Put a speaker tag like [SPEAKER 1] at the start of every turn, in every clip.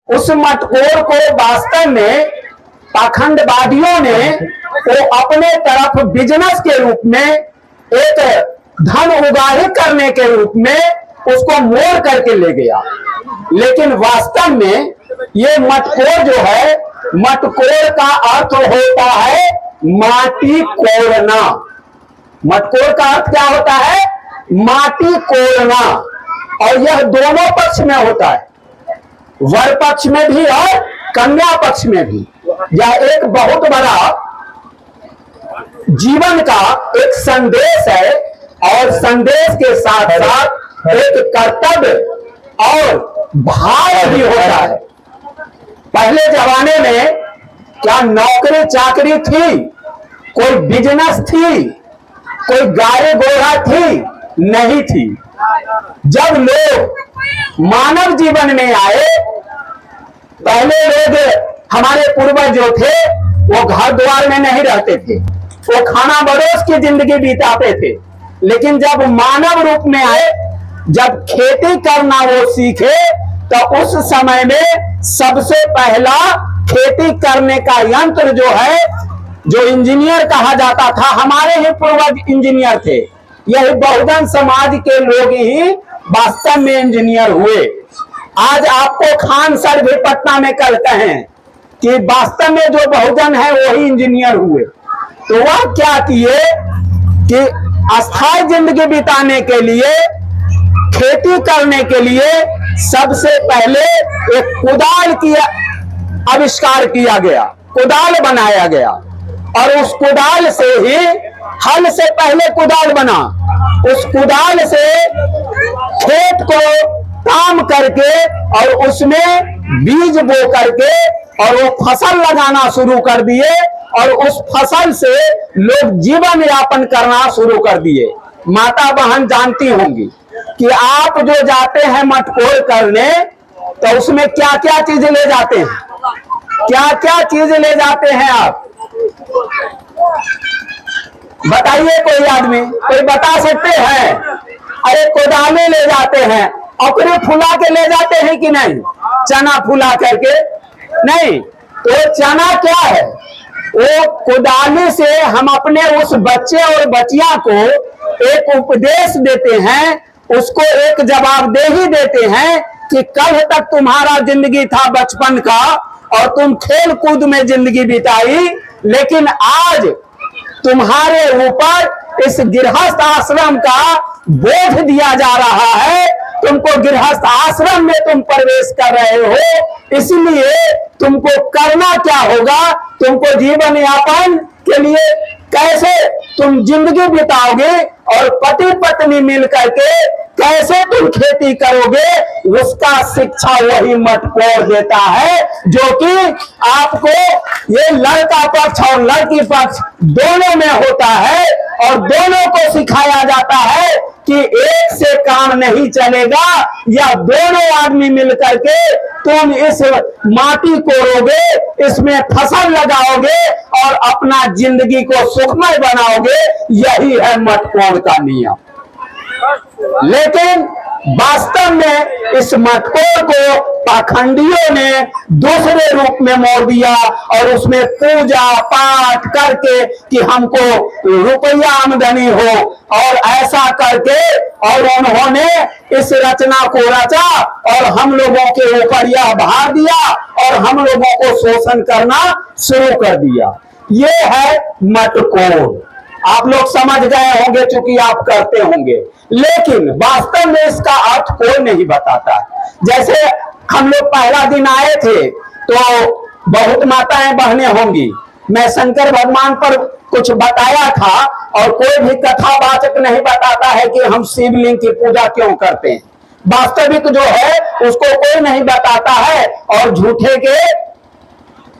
[SPEAKER 1] उस मटकोर को वास्तव में पाखंडवादियों ने वो अपने तरफ बिजनेस के रूप में, एक धन उगाही करने के रूप में उसको मोड़ करके ले गया। लेकिन वास्तव में ये मटकोर जो है, मटकोर का अर्थ होता है माटी कोड़ना। मटकोर का अर्थ क्या होता है? माटी कोड़ना। और यह दोनों पक्ष में होता है, वर पक्ष में भी और कन्या पक्ष में भी। यह एक बहुत बड़ा जीवन का एक संदेश है, और संदेश के साथ साथ एक कर्तव्य और भाव भी होता है। पहले जमाने में क्या नौकरी चाकरी थी? कोई बिजनेस थी? कोई गाय घोड़ा थी? नहीं थी। जब लोग मानव जीवन में आए, पहले लोग, हमारे पूर्वज जो थे, वो घर द्वार में नहीं रहते थे, वो खाना बरोस की जिंदगी बिताते थे। लेकिन जब मानव रूप में आए, जब खेती करना वो सीखे, तो उस समय में सबसे पहला खेती करने का यंत्र जो है, जो इंजीनियर कहा जाता था, हमारे ही पूर्वज इंजीनियर थे। यही बहुजन समाज के लोग ही वास्तव में इंजीनियर हुए। आज आपको खान सर भी पटना में कहते हैं कि वास्तव में जो बहुजन है वही इंजीनियर हुए। तो वह क्या किए कि अस्थायी जिंदगी बिताने के लिए, खेती करने के लिए सबसे पहले एक कुदाल की आविष्कार किया गया, कुदाल बनाया गया। और उस कुदाल से ही, हल से पहले कुदाल बना, उस कुदाल से खेत को काम करके और उसमें बीज बो करके और वो फसल लगाना शुरू कर दिए, और उस फसल से लोग जीवन यापन करना शुरू कर दिए। माता बहन जानती होंगी कि आप जो जाते हैं मटकोर करने, तो उसमें क्या क्या चीज ले जाते हैं? क्या क्या चीज ले जाते हैं आप बताइए? कोई आदमी, कोई बता सकते हैं? अरे कोदाले ले जाते हैं, औकरे फुला के ले जाते हैं कि नहीं? चना फुला करके नहीं। तो चना क्या है? वो कुदाली से हम अपने उस बच्चे और बचिया को एक उपदेश देते हैं, उसको एक जवाबदेही देते हैं कि कल तक तुम्हारा जिंदगी था बचपन का और तुम खेल कूद में जिंदगी बिताई, लेकिन आज तुम्हारे ऊपर इस गृहस्थ आश्रम का बोझ दिया जा रहा है। तुमको गृहस्थ आश्रम में तुम प्रवेश कर रहे हो, इसलिए तुमको करना क्या होगा? तुमको जीवन यापन के लिए कैसे तुम जिंदगी बिताओगे और पति पत्नी मिल करके कैसे तुम खेती करोगे, उसका शिक्षा वही मटकोर देता है, जो कि आपको ये लड़का पक्ष और लड़की पक्ष दोनों में होता है। और दोनों को सिखाया जाता है कि एक से काम नहीं चलेगा, या दोनों आदमी मिलकर के तुम इस माटी कोड़ोगे, इसमें फसल लगाओगे और अपना जिंदगी को सुखमय बनाओगे। यही है मटकोर का नियम। लेकिन वास्तव में इस मटकोर को पाखंडियों ने दूसरे रूप में मोड़ दिया, और उसमें पूजा पाठ करके कि हमको रुपया आमदनी हो, और ऐसा करके और उन्होंने इस रचना को रचा और हम लोगों के ऊपर यह भार दिया और हम लोगों को शोषण करना शुरू कर दिया। ये है मटकोर। आप लोग समझ गए होंगे चूंकि आप करते होंगे, लेकिन वास्तव में इसका अर्थ कोई नहीं बताता। जैसे हम लोग पहला दिन आए थे तो बहुत माताएं बहनें होंगी, मैं शंकर भगवान पर कुछ बताया था, और कोई भी कथावाचक नहीं बताता है कि हम शिवलिंग की पूजा क्यों करते हैं। वास्तविक जो है उसको कोई नहीं बताता है, और झूठे के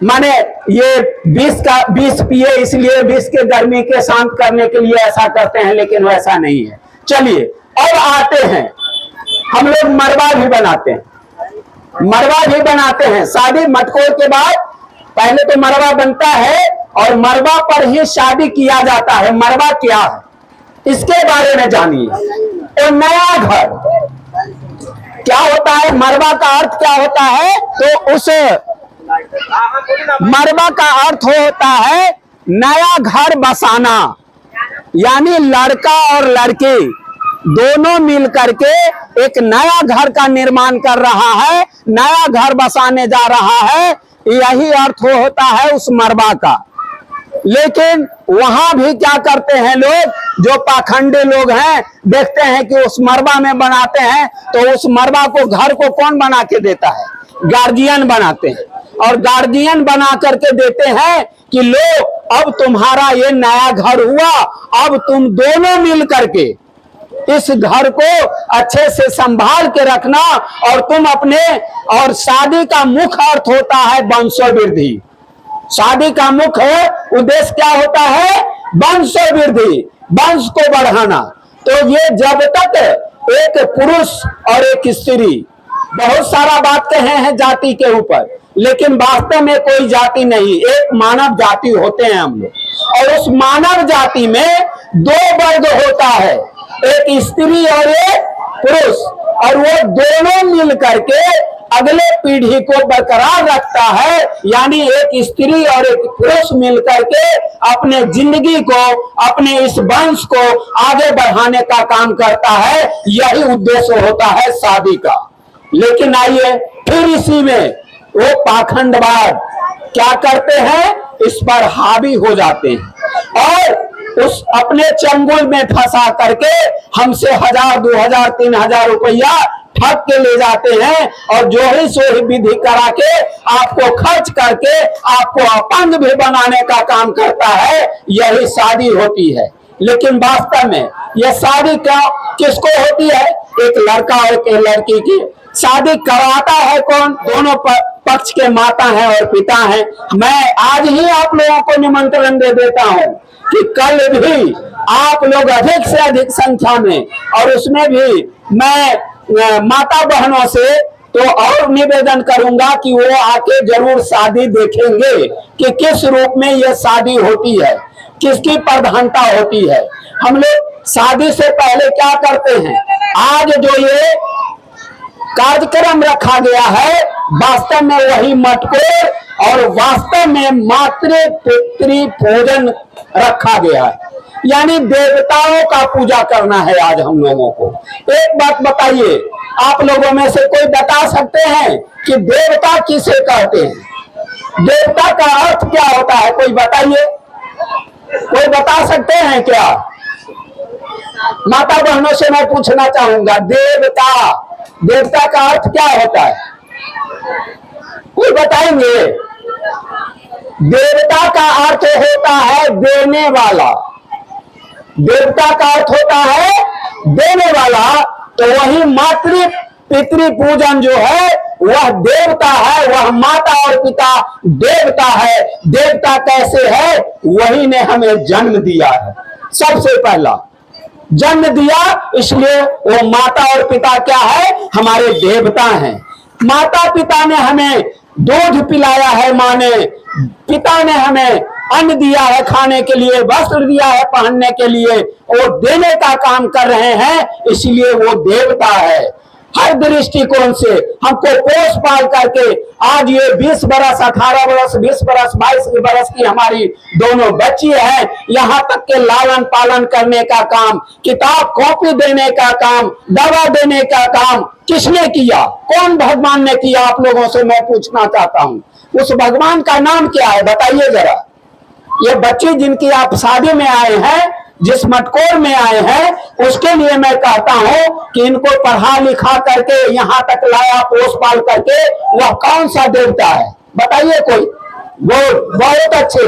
[SPEAKER 1] माने ये विष पिए इसलिए विष के गर्मी के शांत करने के लिए ऐसा करते हैं, लेकिन वैसा नहीं है। चलिए अब आते हैं, हम लोग मरवा भी बनाते हैं, मरवा भी बनाते हैं। शादी मटकोर के बाद पहले तो मरवा बनता है, और मरवा पर ही शादी किया जाता है। मरवा क्या है इसके बारे में जानिए। तो नया घर क्या होता है मरबा का अर्थ क्या होता है? तो उस मरबा का अर्थ होता है नया घर बसाना, यानी लड़का और लड़की दोनों मिल करके एक नया घर का निर्माण कर रहा है, नया घर बसाने जा रहा है, यही अर्थ होता है उस मरबा का। लेकिन वहां भी क्या करते हैं लोग, जो पाखंडी लोग हैं, देखते हैं कि उस मरबा में बनाते हैं तो उस मरबा को, घर को कौन बना के देता है? गार्जियन बनाते हैं, और गार्जियन बना करके देते हैं कि लो अब तुम्हारा ये नया घर हुआ, अब तुम दोनों मिल करके इस घर को अच्छे से संभाल के रखना, और तुम अपने, और शादी का मुख्य अर्थ होता है वंशवृद्धि। शादी का मुख्य उद्देश्य क्या होता है? वंशवृद्धि, वंश को बढ़ाना। तो ये जब तक एक पुरुष और एक स्त्री, बहुत सारा बात कहे हैं जाति के ऊपर, लेकिन वास्तव में कोई जाति नहीं, एक मानव जाति होते हैं हम लोग। और उस मानव जाति में दो वर्ग होता है, एक स्त्री और एक पुरुष, और वो दोनों मिल करके अगले पीढ़ी को बरकरार रखता है। यानी एक स्त्री और एक पुरुष मिल करके अपने जिंदगी को, अपने इस वंश को आगे बढ़ाने का काम करता है, यही उद्देश्य होता है शादी का। लेकिन आइए फिर इसी में वो पाखंडवाद क्या करते हैं, इस पर हावी हो जाते हैं और उस अपने चंगुल में फंसा करके हमसे 1000, 2000, 3000 रुपया ठग के ले जाते हैं, और जो ही सो ही विधि करा के आपको खर्च करके आपको अपंग भी बनाने का काम करता है। यही शादी होती है। लेकिन वास्तव में यह शादी क्या, किसको होती है? एक लड़का और एक लड़की की शादी करवाता है कौन? दोनों पक्ष के माता हैं और पिता हैं। मैं आज ही आप लोगों को निमंत्रण दे देता हूं कि कल भी आप लोग अधिक से अधिक संख्या में, और उसमें भी मैं माता बहनों से तो और निवेदन करूंगा कि वो आके जरूर शादी देखेंगे कि किस रूप में यह शादी होती है, किसकी प्रधानता होती है। हम लोग शादी से पहले क्या करते हैं? आज जो ये कार्यक्रम रखा गया है, वास्तव में वही मटकोर और वास्तव में मातृ पितृ भोजन रखा गया है, यानी देवताओं का पूजा करना है आज हम लोगों को। एक बात बताइए, आप लोगों में से कोई बता सकते हैं कि देवता किसे कहते हैं? देवता का अर्थ क्या होता है? कोई बताइए, कोई बता सकते हैं क्या? माता बहनों से मैं पूछना चाहूंगा, देवता का अर्थ क्या होता है? कोई बताएंगे? देवता का अर्थ होता है देने वाला। देवता का अर्थ होता है देने वाला। तो वही मातृ पितृ पूजन जो है वह देवता है, वह माता और पिता देवता है। देवता कैसे है? वही ने हमें जन्म दिया है, सबसे पहला जन्म दिया, इसलिए वो माता और पिता क्या है? हमारे देवता हैं। माता पिता ने हमें दूध पिलाया है, माँ ने, पिता ने हमें अन्न दिया है खाने के लिए, वस्त्र दिया है पहनने के लिए, वो देने का काम कर रहे हैं, इसलिए वो देवता है। हर दृष्टिकोण से हमको पोष पाल करके आज ये 20 बरस, 18 बरस, 20 बरस, 22 बरस की हमारी दोनों बच्ची हैं, यहाँ तक के लालन पालन करने का काम, किताब कॉपी देने का काम, दवा देने का काम किसने किया? कौन भगवान ने किया? आप लोगों से मैं पूछना चाहता हूँ, उस भगवान का नाम क्या है? बताइए जरा। ये बच्चे जिनकी आप शादी में आए हैं, जिस मटकोर में आए हैं, उसके लिए मैं कहता हूं कि इनको पढ़ा लिखा करके यहाँ तक लाया, पोष पाल करके, वह कौन सा देवता है? बताइए कोई। बहुत अच्छे,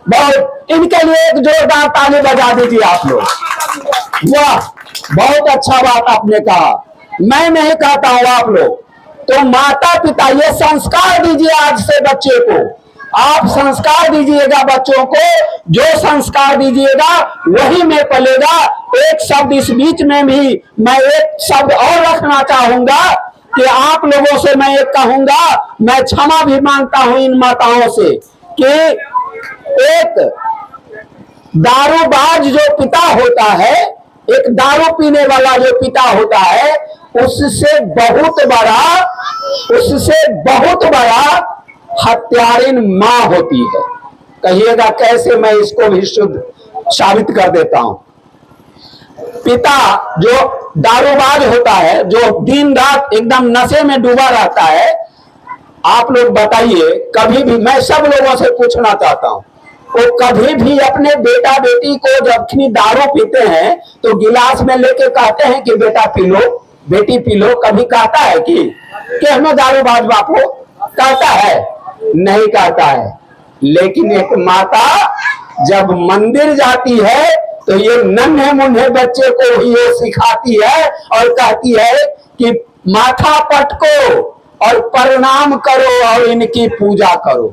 [SPEAKER 1] बहुत, इनके लिए एक जोरदार ताली बजा दीजिए आप लोग। वाह, बहुत अच्छा बात आपने कहा, मैं नहीं कहता हूं आप लोग। तो माता पिता ये संस्कार दीजिए आज से बच्चे को। आप संस्कार दीजिएगा बच्चों को, जो संस्कार दीजिएगा वही में पलेगा। एक शब्द इस बीच में भी मैं एक शब्द और रखना चाहूंगा कि आप लोगों से मैं एक कहूंगा, मैं क्षमा भी मांगता हूं इन माताओं से कि एक दारूबाज जो पिता होता है, एक दारू पीने वाला जो पिता होता है उससे बहुत बड़ा हत्यारिन मां होती है। कहिएगा कैसे? मैं इसको भी शुद्ध साबित कर देता हूं। पिता जो दारूबाज होता है, जो दिन रात एकदम नशे में डूबा रहता है, आप लोग बताइए कभी भी, मैं सब लोगों से पूछना चाहता हूं, वो कभी भी अपने बेटा बेटी को जब दारू पीते हैं तो गिलास में लेके कहते हैं कि बेटा पी लो, बेटी पी लो? कभी कहता है कि हमें दारूबाज बापू? कहता है? नहीं कहता है। लेकिन एक माता जब मंदिर जाती है तो ये नन्हे मुन्ने बच्चे को ही ये सिखाती है और कहती है कि माथा पटको और प्रणाम करो और इनकी पूजा करो।